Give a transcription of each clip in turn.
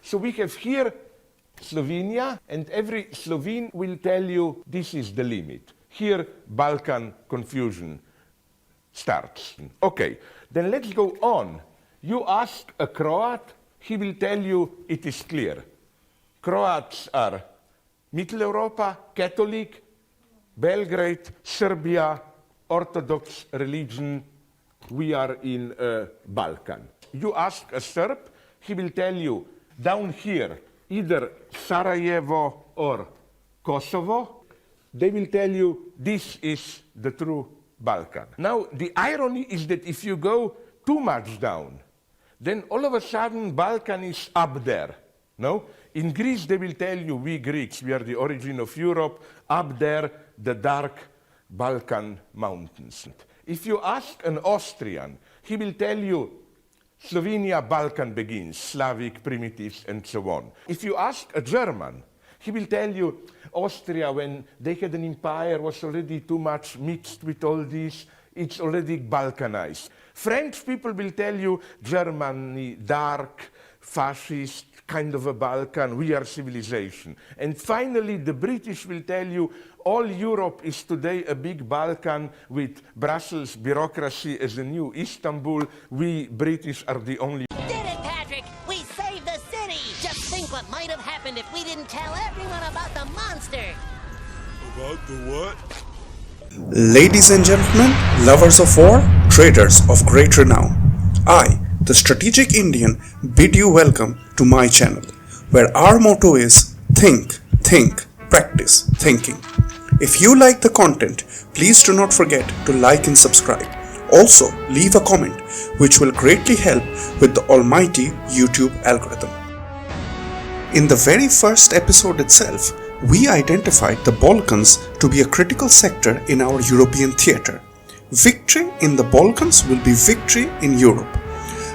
So we have here Slovenia, and every Slovene will tell you this is the limit. Here, Balkan confusion starts. Okay, then let's go on. You ask a Croat, he will tell you it is clear. Croats are Middle Europa, Catholic, Belgrade, Serbia, Orthodox religion. We are in Balkan. You ask a Serb, he will tell you down here, either Sarajevo or Kosovo. They will tell you this is the true Balkan. Now, the irony is that if you go too much down, then all of a sudden Balkan is up there. No? In Greece, they will tell you, we Greeks, we are the origin of Europe, up there, the dark Balkan mountains. If you ask an Austrian, he will tell you, Slovenia, Balkan begins, Slavic, primitives, and so on. If you ask a German, he will tell you, Austria, when they had an empire, was already too much mixed with all this, it's already Balkanized. French people will tell you, Germany, dark, fascist, kind of a Balkan, we are civilization. And finally, the British will tell you, all Europe is today a big Balkan with Brussels bureaucracy as a new Istanbul. We British are the only... Did it, Patrick! We saved the city! Just think what might have happened if we didn't tell everyone about the monster! About the what? Ladies and gentlemen, lovers of war, traders of great renown, I, the Strategic Indian, bid you welcome to my channel, where our motto is think, practice thinking. If you like the content, please do not forget to like and subscribe. Also, leave a comment, which will greatly help with the almighty YouTube algorithm. In the very first episode itself, we identified the Balkans to be a critical sector in our European theatre. Victory in the Balkans will be victory in Europe.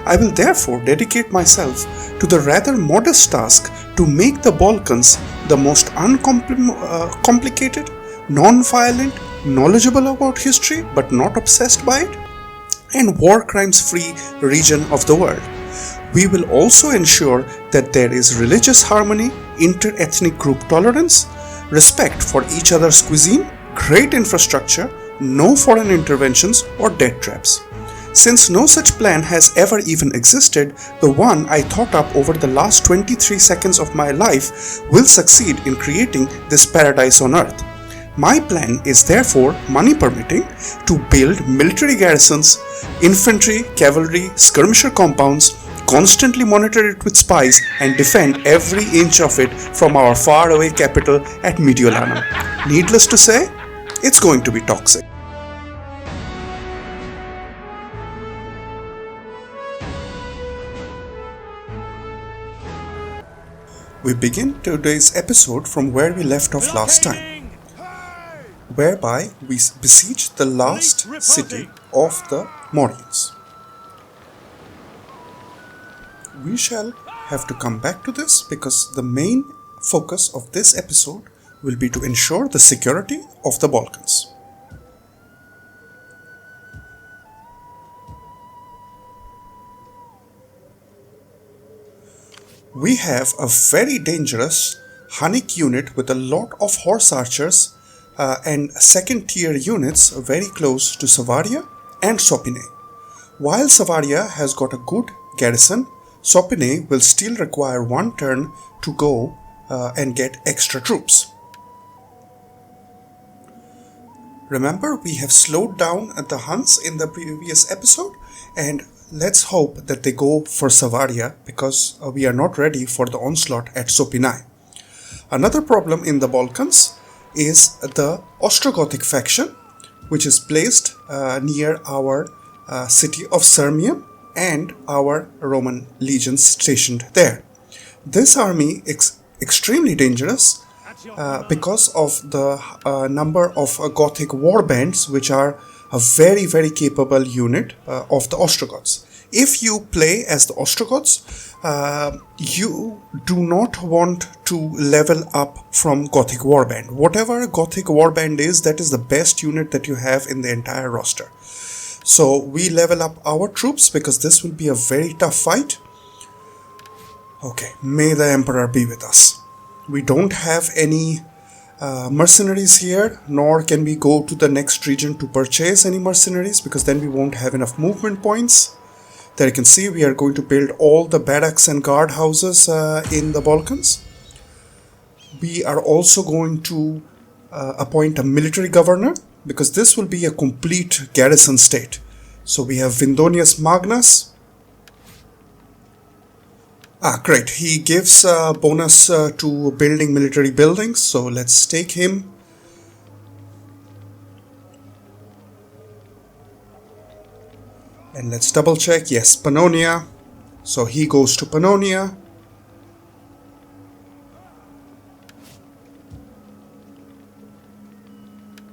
I will therefore dedicate myself to the rather modest task to make the Balkans the most uncomplicated, non-violent, knowledgeable about history but not obsessed by it, and war crimes free region of the world. We will also ensure that there is religious harmony, inter-ethnic group tolerance, respect for each other's cuisine, great infrastructure, no foreign interventions or debt traps. Since no such plan has ever even existed, the one I thought up over the last 23 seconds of my life will succeed in creating this paradise on earth. My plan is therefore, money permitting, to build military garrisons, infantry, cavalry, skirmisher compounds, constantly monitor it with spies, and defend every inch of it from our faraway capital at Mediolanum. Needless to say, it's going to be toxic. We begin today's episode from where we left off last time, whereby we besieged the last city of the Morians. We shall have to come back to this because the main focus of this episode will be to ensure the security of the Balkans. We have a very dangerous Hunnic unit with a lot of horse archers and second tier units very close to Savaria and Sopine. While Savaria has got a good garrison, Sopine will still require one turn to go and get extra troops. Remember, we have slowed down the Huns in the previous episode, and let's hope that they go for Savaria because we are not ready for the onslaught at Sopinai. Another problem in the Balkans is the Ostrogothic faction, which is placed near our city of Sirmium and our Roman legions stationed there. This army is extremely dangerous because of the number of Gothic war bands, which are a very, very capable unit of the Ostrogoths. If you play as the Ostrogoths, you do not want to level up from Gothic warband. Whatever Gothic warband is, that is the best unit that you have in the entire roster. So we level up our troops because this will be a very tough fight. Okay, may the Emperor be with us. We don't have any mercenaries here, nor can we go to the next region to purchase any mercenaries, because then we won't have enough movement points. There you can see we are going to build all the barracks and guard houses in the Balkans. We are also going to appoint a military governor, because this will be a complete garrison state. So we have Vindonius Magnus. Great. He gives a bonus to building military buildings, so let's take him. And let's double check. Yes, Pannonia. So he goes to Pannonia.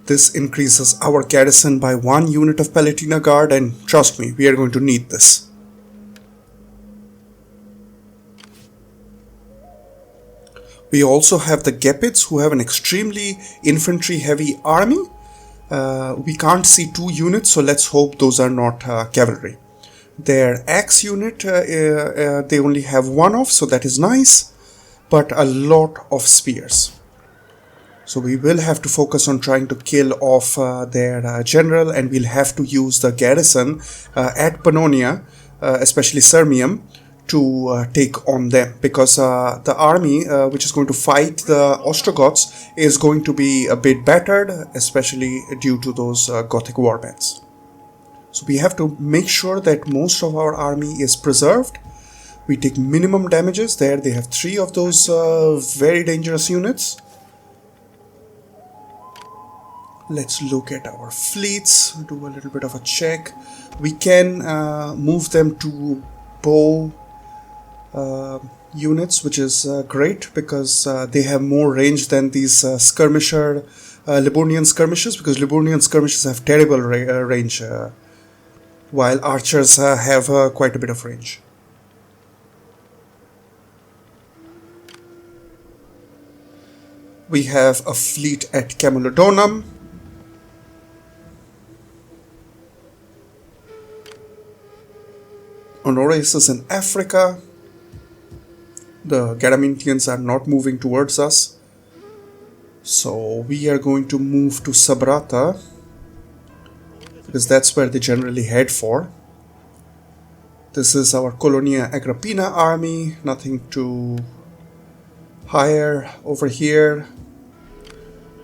This increases our garrison by 1 unit of Palatina Guard, and trust me, we are going to need this. We also have the Gepids, who have an extremely infantry heavy army. We can't see 2 units, so let's hope those are not cavalry. Their axe unit, they only have 1 of, so that is nice, but a lot of spears. So we will have to focus on trying to kill off their general, and we'll have to use the garrison at Pannonia, especially Sirmium, to take on them, because the army which is going to fight the Ostrogoths is going to be a bit battered, especially due to those Gothic warbands. So we have to make sure that most of our army is preserved. We take minimum damages. There they have 3 of those very dangerous units. Let's look at our fleets, do a little bit of a check. We can move them to bow units, which is great, because they have more range than these skirmisher, Liburnian skirmishers, because Liburnian skirmishers have terrible range, while archers have quite a bit of range. We have a fleet at Mediolanum. Honorius is in Africa. The Garamintians are not moving towards us. So we are going to move to Sabrata, because that's where they generally head for. This is our Colonia Agrippina army. Nothing to hire over here.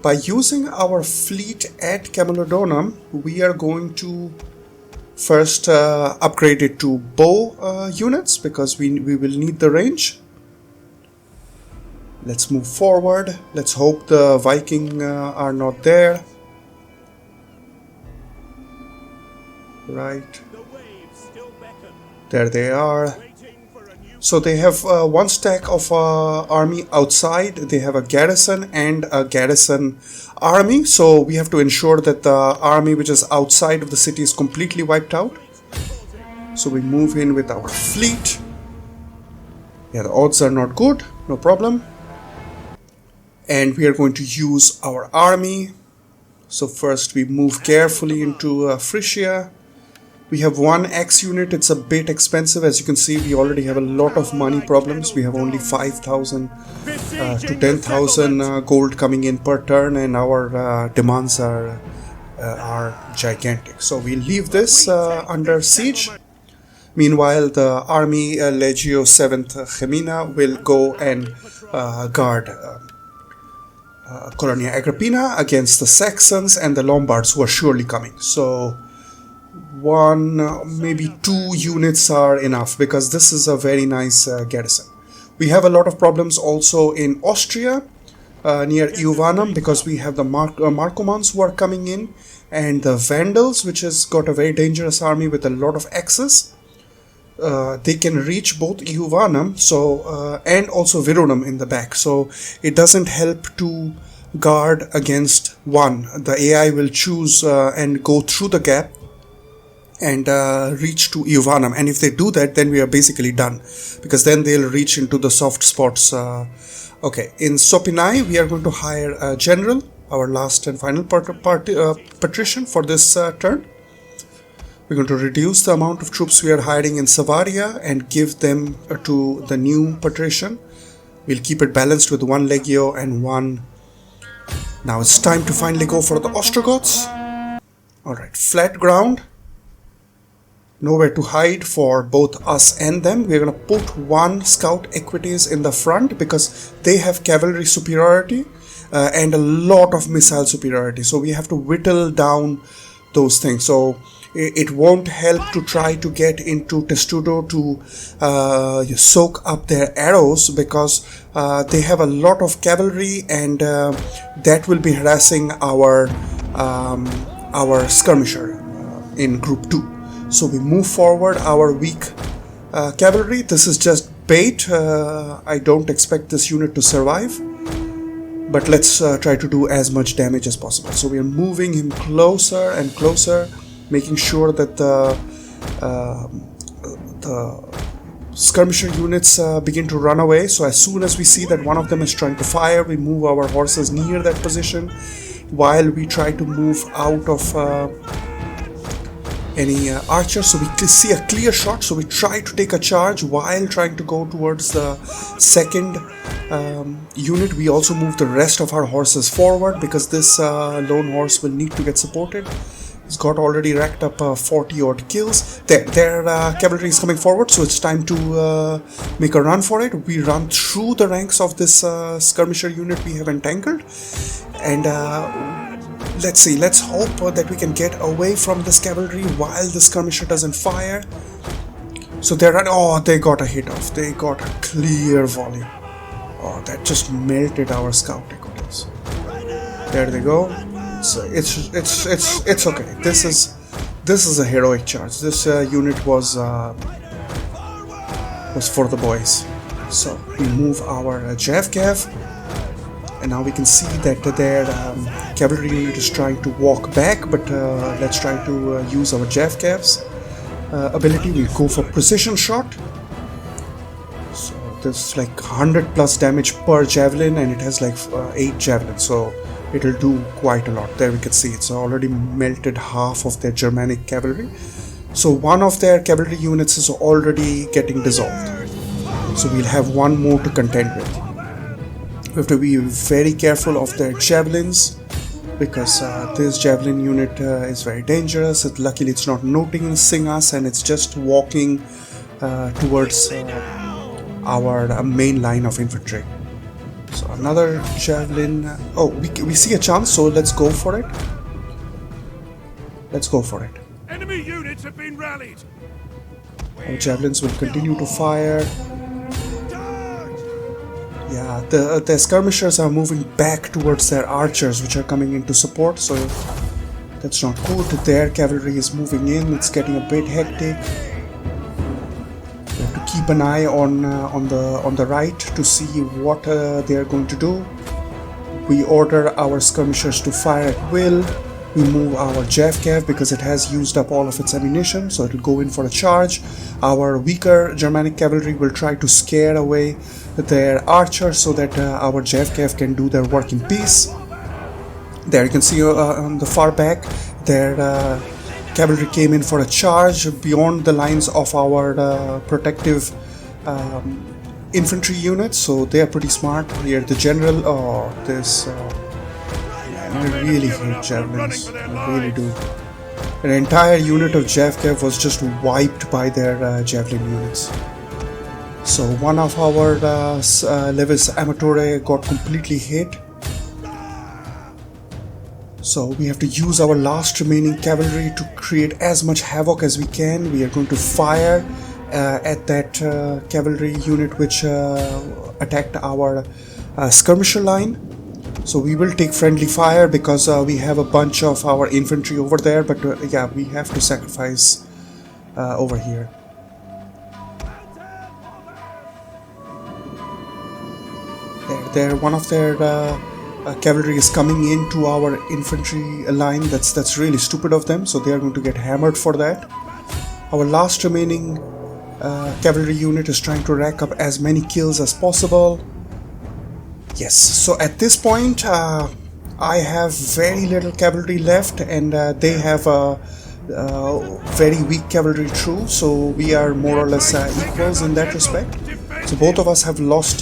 By using our fleet at Mediolanum, we are going to first upgrade it to bow units, because we will need the range. Let's move forward. Let's hope the Viking are not there. Right. There they are. So they have 1 stack of army outside. They have a garrison and a garrison army. So we have to ensure that the army which is outside of the city is completely wiped out. So we move in with our fleet. Yeah, the odds are not good. No problem. And we are going to use our army. So first we move carefully into Frisia. We have 1 X unit. It's a bit expensive. As you can see, we already have a lot of money problems. We have only 5,000 to 10,000 gold coming in per turn, and our demands are gigantic. So we'll leave this under siege. Meanwhile, the army Legio 7th Gemina will go and guard Colonia Agrippina against the Saxons and the Lombards, who are surely coming. So 1, maybe 2 units are enough, because this is a very nice garrison. We have a lot of problems also in Austria, near Iuvanum, because we have the Markomans who are coming in, and the Vandals, which has got a very dangerous army with a lot of axes. They can reach both Iuvanum and also Virunum in the back, so it doesn't help to guard against one. The AI will choose and go through the gap and reach to Iuvanum, and if they do that, then we are basically done, because then they'll reach into the soft spots. Okay, in Sopinai we are going to hire a general, our last and final patrician for this turn. We're going to reduce the amount of troops we are hiding in Savaria and give them to the new patrician. We'll keep it balanced with 1 legio and 1. Now it's time to finally go for the Ostrogoths. Alright, flat ground. Nowhere to hide for both us and them. We're going to put 1 scout equities in the front because they have cavalry superiority and a lot of missile superiority. So we have to whittle down those things. So it won't help to try to get into Testudo to soak up their arrows because they have a lot of cavalry and that will be harassing our skirmisher in group 2. So we move forward our weak cavalry. This is just bait. I don't expect this unit to survive. But let's try to do as much damage as possible. So we are moving him closer and closer, making sure that the skirmisher units begin to run away. So as soon as we see that one of them is trying to fire, we move our horses near that position while we try to move out of any archers. So we see a clear shot, so we try to take a charge while trying to go towards the second unit. We also move the rest of our horses forward because this lone horse will need to get supported. He's got already racked up 40 odd kills. Their cavalry is coming forward, so it's time to make a run for it. We run through the ranks of this skirmisher unit we have entangled, and let's see, let's hope that we can get away from this cavalry while the skirmisher doesn't fire. So they're running. Oh, they got a hit off. They got a clear volley. Oh, that just melted our scout equities. There they go. So it's okay. This is a heroic charge. This unit was for the boys. So we move our Javcav, and now we can see that their cavalry unit is trying to walk back. But let's try to use our Javcav's ability. We go for precision shot. So there's like 100 plus damage per javelin, and it has like 8 javelins. So it'll do quite a lot. There we can see it's already melted half of their Germanic cavalry. So one of their cavalry units is already getting dissolved. So we'll have one more to contend with. We have to be very careful of their javelins because this javelin unit is very dangerous. Luckily it's not noticing us and it's just walking towards our main line of infantry. So another javelin. Oh, we see a chance, so let's go for it. Let's go for it. Enemy units have been rallied. Our javelins will continue to fire. Yeah, the skirmishers are moving back towards their archers, which are coming in to support. So that's not good. Their cavalry is moving in. It's getting a bit hectic. We have to keep an eye on the right to see what they are going to do. We order our skirmishers to fire at will. We move our Javcav because it has used up all of its ammunition, so it will go in for a charge. Our weaker Germanic cavalry will try to scare away their archers so that our Javcav can do their work in peace. There you can see on the far back, their cavalry came in for a charge beyond the lines of our protective infantry units, so they are pretty smart. Here the general, I really hate javelins, I really do. An entire unit of Javcav was just wiped by their javelin units. So one of our Levis Amatore got completely hit. So we have to use our last remaining cavalry to create as much havoc as we can. We are going to fire at that cavalry unit which attacked our skirmisher line. So we will take friendly fire because we have a bunch of our infantry over there, but yeah, we have to sacrifice over here. There, one of their cavalry is coming into our infantry line. That's really stupid of them, so they are going to get hammered for that. Our last remaining cavalry unit is trying to rack up as many kills as possible. Yes, so at this point I have very little cavalry left, and they have very weak cavalry true, so we are more or less equals in that respect. So both of us have lost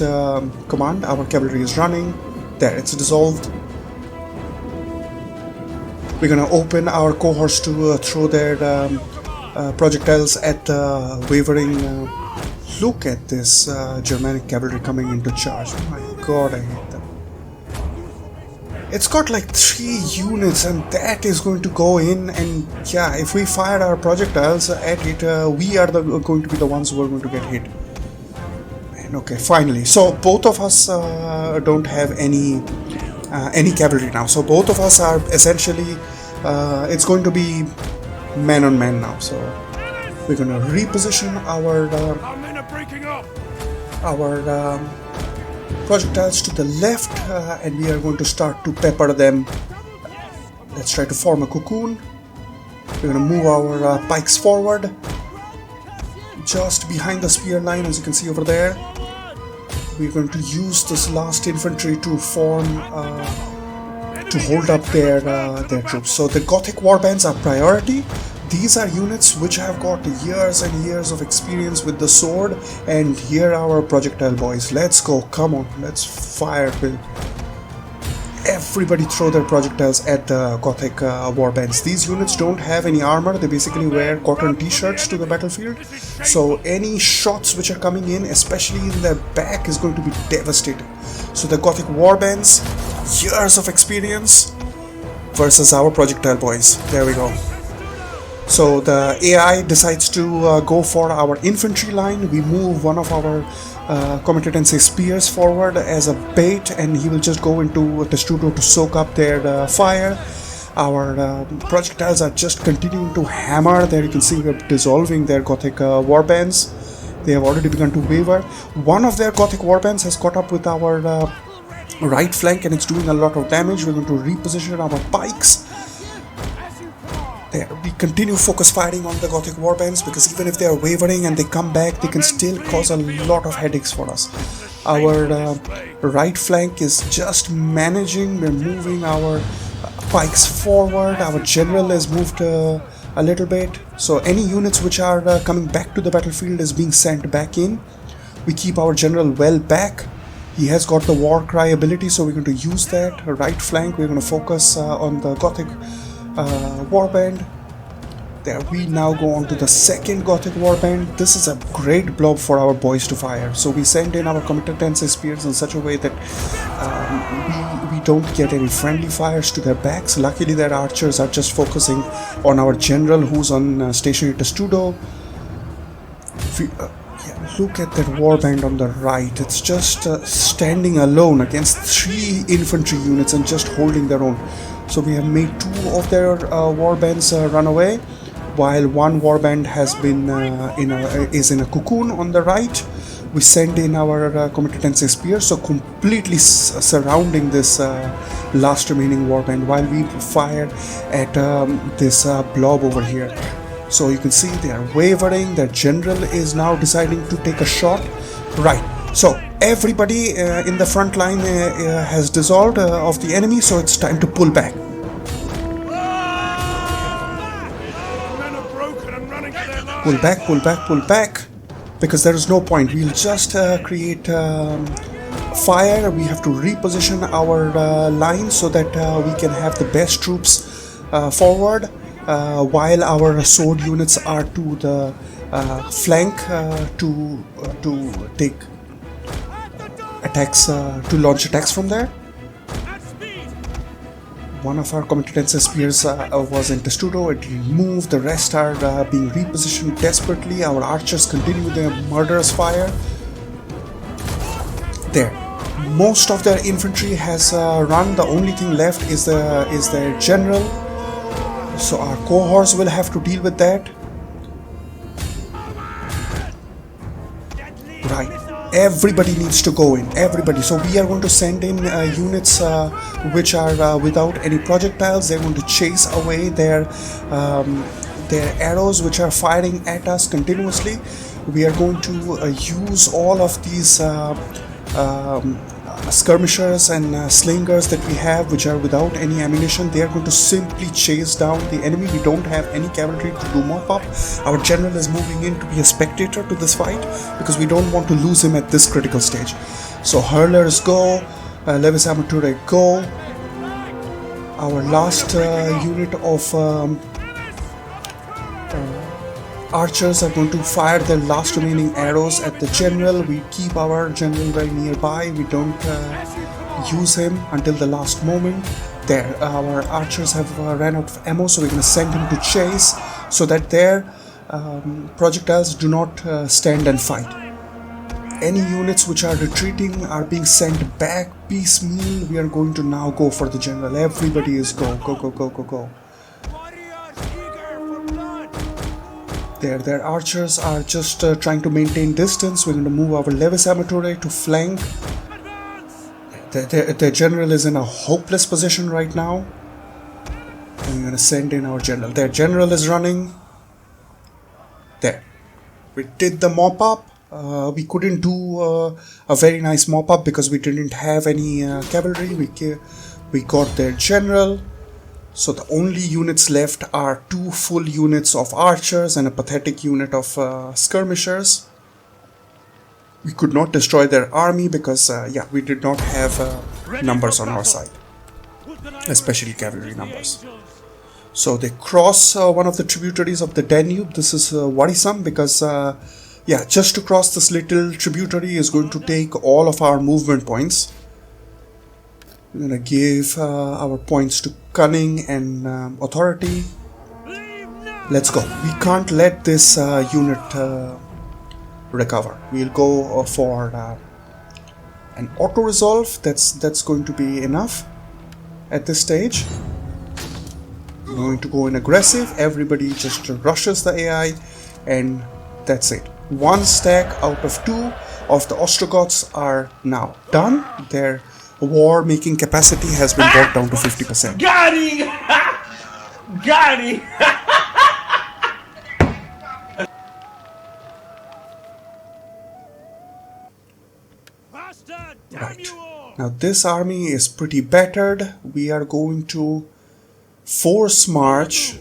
command. Our cavalry is running. There, it's dissolved. We're gonna open our cohorts to throw their projectiles at the wavering. Look at this Germanic cavalry coming into charge. Oh my god, I hate them. It's got like 3 units and that is going to go in, and yeah, if we fire our projectiles at it, we are going to be the ones who are going to get hit. And okay, finally. So both of us don't have any cavalry now. So both of us are essentially, it's going to be man on man now. So we're going to reposition our projectiles to the left, and we are going to start to pepper them. Let's try to form a cocoon. We're going to move our pikes forward, just behind the spear line, as you can see over there. We're going to use this last infantry to form, to hold up their troops. So the Gothic warbands are priority. These are units which have got years and years of experience with the sword, and here are our projectile boys. Let's go, come on, let's fire, Bill. Everybody throw their projectiles at the Gothic warbands. These units don't have any armor, they basically wear cotton t-shirts to the battlefield. So any shots which are coming in, especially in the back, is going to be devastating. So the Gothic warbands, years of experience versus our projectile boys. There we go. So the AI decides to go for our infantry line. We move one of our competency spears forward as a bait, and he will just go into Testudo to soak up their fire. Our projectiles are just continuing to hammer. There you can see we're dissolving their Gothic warbands. They have already begun to waver. One of their Gothic warbands has caught up with our right flank, and it's doing a lot of damage. We're going to reposition our pikes. There, we continue focus firing on the Gothic warbands, because even if they are wavering and they come back, they can still cause a lot of headaches for us. Our right flank is just managing. We're moving our pikes forward. Our general has moved a little bit. So any units which are coming back to the battlefield is being sent back in. We keep our general well back. He has got the war cry ability, so we're going to use that. Right flank, we're going to focus on the Gothic warband. There, we now go on to the second Gothic warband. This is a great blob for our boys to fire. So we send in our competency spears in such a way that we don't get any friendly fires to their backs. Luckily, their archers are just focusing on our general, who's on stationary Testudo. Look at that warband on the right. It's just standing alone against 3 infantry units and just holding their own. So we have made 2 of their warbands run away, while one warband has been is in a cocoon on the right. We send in our competency spear, so completely surrounding this last remaining warband, while we fire at this blob over here. So you can see they are wavering. Their general is now deciding to take a shot. Right. So everybody in the front line has dissolved of the enemy, so it's time to pull back. Pull back, pull back, pull back, because there is no point. We'll just create fire. We have to reposition our line so that we can have the best troops forward, while our sword units are to the flank to take attacks, to launch attacks from there. One of our competency spears was in Testudo. It removed. The rest are being repositioned desperately. Our archers continue their murderous fire. There, most of their infantry has run. The only thing left is their general. So our cohorts will have to deal with that. Right. Everybody needs to go in. Everybody. So we are going to send in units which are without any projectiles. They're going to chase away their arrows which are firing at us continuously. We are going to use all of these skirmishers and slingers that we have, which are without any ammunition. They are going to simply chase down the enemy. We don't have any cavalry to do mop up. Our general is moving in to be a spectator to this fight because we don't want to lose him at this critical stage. So hurlers go, levis armaturae go. Our last unit of archers are going to fire their last remaining arrows at the general. We keep our general very nearby. We don't use him until the last moment. There, our archers have ran out of ammo, so we're going to send him to chase so that their projectiles do not stand and fight. Any units which are retreating are being sent back piecemeal. We are going to now go for the general. Everybody is go. Their archers are just trying to maintain distance. We're going to move our levis armaturae to flank. Their general is in a hopeless position right now. And we're going to send in our general. Their general is running. There. We did the mop up. We couldn't do a very nice mop up because we didn't have any cavalry. We got their general. So the only units left are 2 full units of archers and a pathetic unit of skirmishers. We could not destroy their army because we did not have numbers on our side, especially cavalry numbers. So they cross one of the tributaries of the Danube. This is worrisome because just to cross this little tributary is going to take all of our movement points. We're going to give our points to cunning and authority. Let's go. We can't let this unit recover. We'll go for an auto resolve. That's going to be enough at this stage. We're going to go in aggressive. Everybody just rushes the AI, and that's it. 1 stack out of 2 of the Ostrogoths are now done. Their war making capacity has been brought down to 50%. Got him! Got him! Right. Now this army is pretty battered. We are going to force march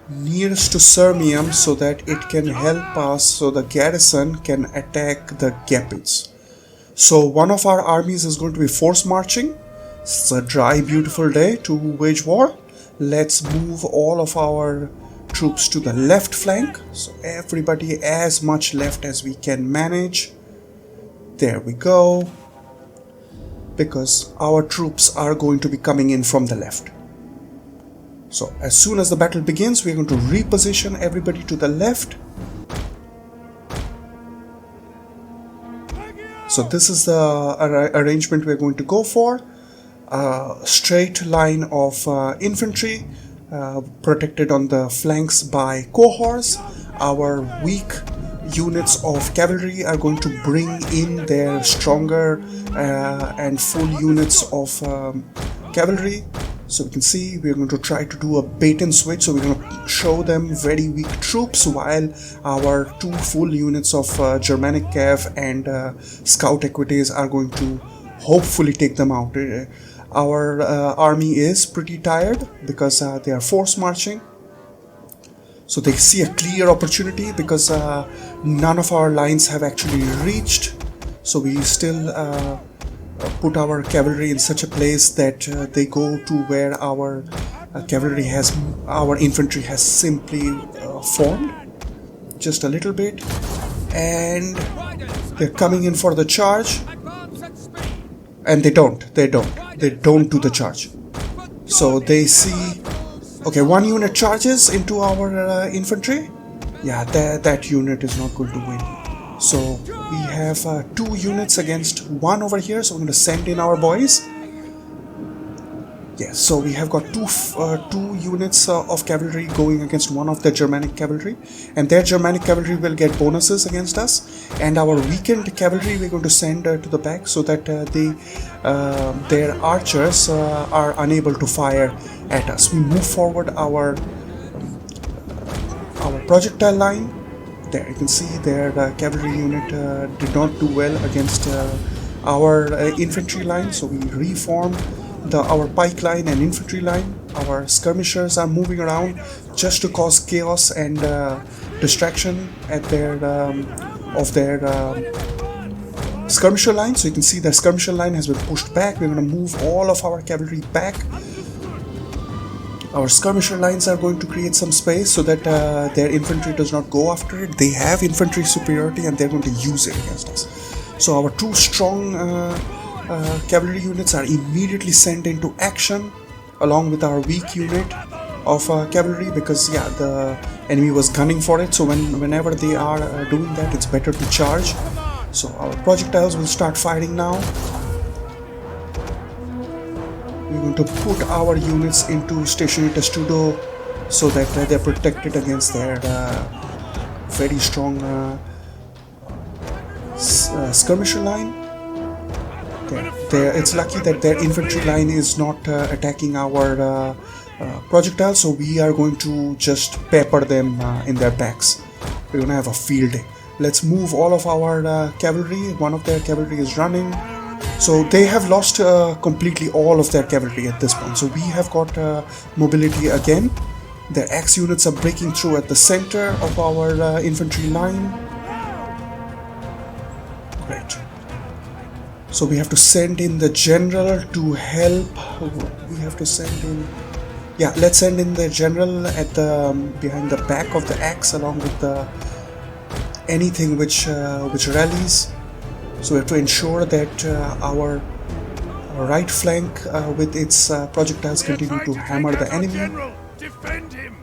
nearest to Sirmium so that it can help us, so the garrison can attack the Gepids. So one of our armies is going to be force marching. It's a dry, beautiful day to wage war. Let's move all of our troops to the left flank. So everybody as much left as we can manage. There we go. Because our troops are going to be coming in from the left. So as soon as the battle begins, we're going to reposition everybody to the left. So this is the arrangement we're going to go for. A straight line of infantry protected on the flanks by cohorts. Our weak units of cavalry are going to bring in their stronger and full units of cavalry. So we can see we're going to try to do a bait and switch. So we're going to show them very weak troops while our 2 full units of Germanic cav and scout equities are going to hopefully take them out. Our army is pretty tired because they are force marching. So they see a clear opportunity because none of our lines have actually reached. So we still put our cavalry in such a place that they go to where our our infantry has simply formed just a little bit, and they're coming in for the charge, and they don't do the charge. So they see, okay, 1 unit charges into our infantry. Yeah, that unit is not going to win. So we have 2 units against 1 over here, so I'm going to send in our boys. Yes, so we have got 2 units of cavalry going against 1 of the Germanic cavalry, and their Germanic cavalry will get bonuses against us, and our weakened cavalry we're going to send to the back so that their archers are unable to fire at us. We move forward our projectile line. There you can see their cavalry unit did not do well against our infantry line, so we reformed our pike line and infantry line. Our skirmishers are moving around just to cause chaos and distraction at their skirmisher line. So you can see the skirmisher line has been pushed back. We're going to move all of our cavalry back. Our skirmisher lines are going to create some space so that their infantry does not go after it. They have infantry superiority and they're going to use it against us. So our two strong cavalry units are immediately sent into action along with our weak unit of cavalry, because yeah, the enemy was gunning for it. So whenever they are doing that, it's better to charge. So our projectiles will start firing now. We're going to put our units into stationary testudo so that they're protected against their very strong skirmisher line. It's lucky that their infantry line is not attacking our projectiles, so we are going to just pepper them in their backs. We're going to have a field day. Let's move all of our cavalry. One of their cavalry is running. So they have lost completely all of their cavalry at this point. So we have got mobility again. Their axe units are breaking through at the center of our infantry line. Great. So we have to send in the general to help. We have to send in... Yeah, let's send in the general at the behind the back of the axe along with the anything which rallies. So we have to ensure that our right flank with its projectiles continue to hammer the enemy. General, defend him.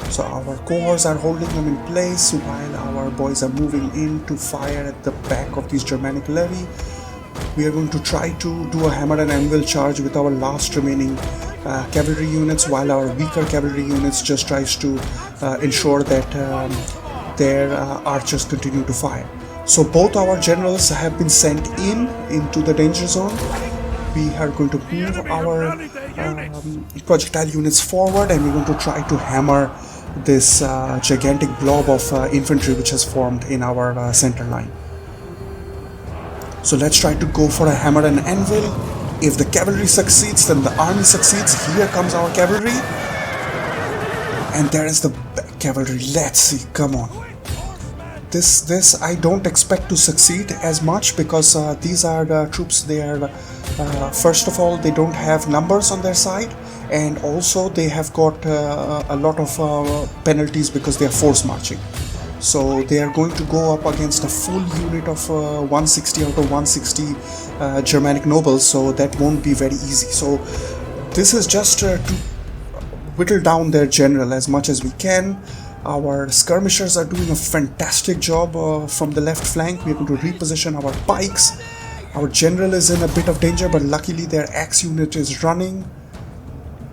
So our cohorts are holding them in place while our boys are moving in to fire at the back of these Germanic levy. We are going to try to do a hammer and anvil charge with our last remaining cavalry units, while our weaker cavalry units just tries to ensure that their archers continue to fire. So both our generals have been sent into the danger zone. We are going to move our projectile units forward, and we're going to try to hammer this gigantic blob of infantry which has formed in our center line. So let's try to go for a hammer and anvil. If the cavalry succeeds, then the army succeeds. Here comes our cavalry. And there is the cavalry. Let's see, come on. This I don't expect to succeed as much, because these are the troops. They are first of all, they don't have numbers on their side, and also they have got a lot of penalties because they are force marching. So they are going to go up against a full unit of 160 out of 160 Germanic nobles, so that won't be very easy. So this is just to whittle down their general as much as we can. Our skirmishers are doing a fantastic job from the left flank. We are going to reposition our pikes. Our general is in a bit of danger, but luckily their axe unit is running.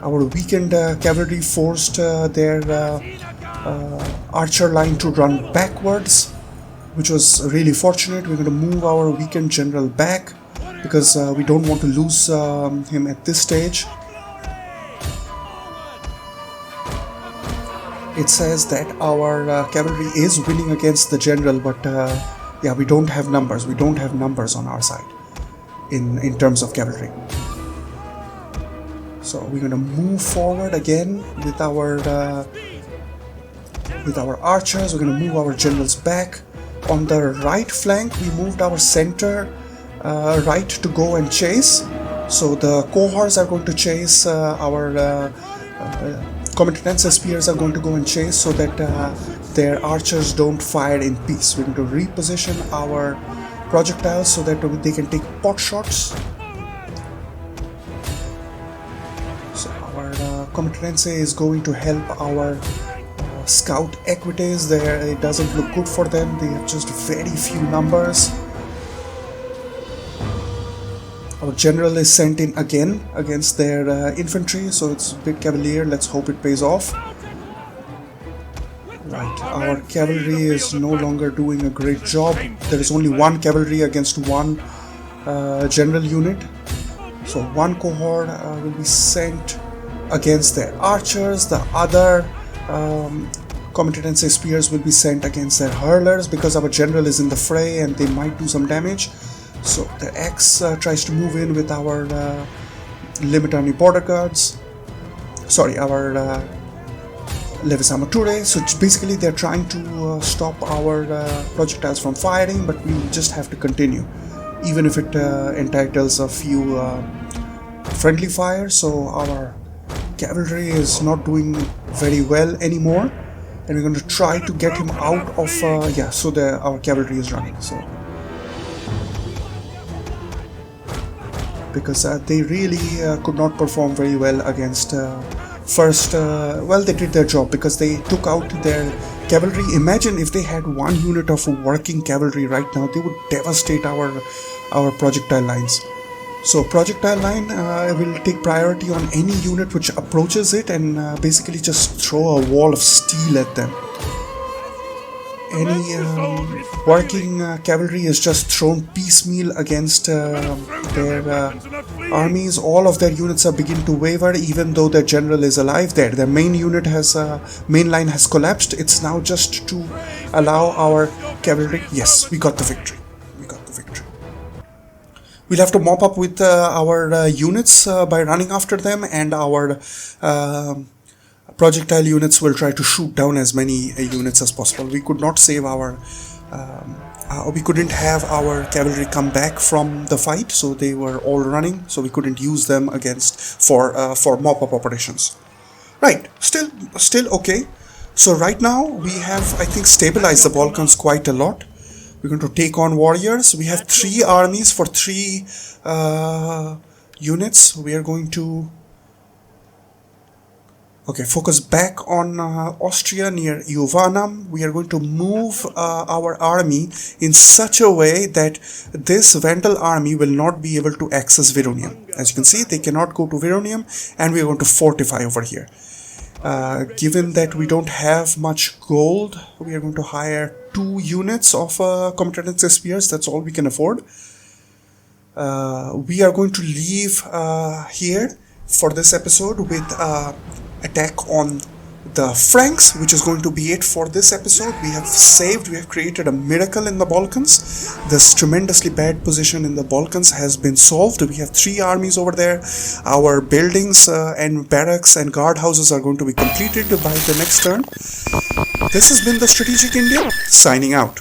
Our weakened cavalry forced their archer line to run backwards, which was really fortunate. We're going to move our weakened general back because we don't want to lose him at this stage. It says that our cavalry is winning against the general, but yeah, we don't have numbers. We don't have numbers on our side in terms of cavalry. So we're going to move forward again with our archers. We're going to move our generals back. On the right flank, we moved our center right to go and chase. So the cohorts are going to chase our combatants spears are going to go and chase, so that their archers don't fire in peace. We're going to reposition our projectiles so that they can take pot shots. So our combatants is going to help our scout equites. There, it doesn't look good for them. They have just very few numbers. Our general is sent in again against their infantry, so it's a bit cavalier. Let's hope it pays off. Right, our cavalry is no longer doing a great job. There is only one cavalry against one general unit. So one cohort will be sent against their archers. The other competent spears will be sent against their hurlers because our general is in the fray and they might do some damage. So the X tries to move in with our limit army border guards. Sorry, our Levis Amature. So basically they're trying to stop our projectiles from firing, but we just have to continue, even if it entitles a few friendly fire. So our cavalry is not doing very well anymore, and we're going to try to get him out of yeah, so our cavalry is running, so because they really could not perform very well against first. Well, they did their job because they took out their cavalry. Imagine if they had one unit of working cavalry right now, they would devastate our projectile lines. So projectile line will take priority on any unit which approaches it and basically just throw a wall of steel at them. Any working cavalry is just thrown piecemeal against their armies. All of their units are beginning to waver, even though their general is alive there. Their main unit main line has collapsed. It's now just to allow our cavalry. Yes, we got the victory. We'll have to mop up with our units by running after them, and our projectile units will try to shoot down as many units as possible. We could not save we couldn't have our cavalry come back from the fight, so they were all running, so we couldn't use them for mop-up operations. Right, still okay. So right now we have, I think, stabilized the Balkans quite a lot. We're going to take on warriors. We have 3 armies for 3 units. We are going to focus back on Austria near Mediolanum. We are going to move our army in such a way that this Vandal army will not be able to access Veronium. As you can see, they cannot go to Veronium, and we are going to fortify over here. Given that we don't have much gold, we are going to hire 2 units of competent spears. That's all we can afford. We are going to leave here for this episode with attack on the Franks, which is going to be it for this episode. We have created a miracle in the Balkans. This tremendously bad position in the Balkans has been solved. We have 3 armies over there. Our buildings and barracks and guardhouses are going to be completed by the next turn. This has been the Strategic Indian, signing out.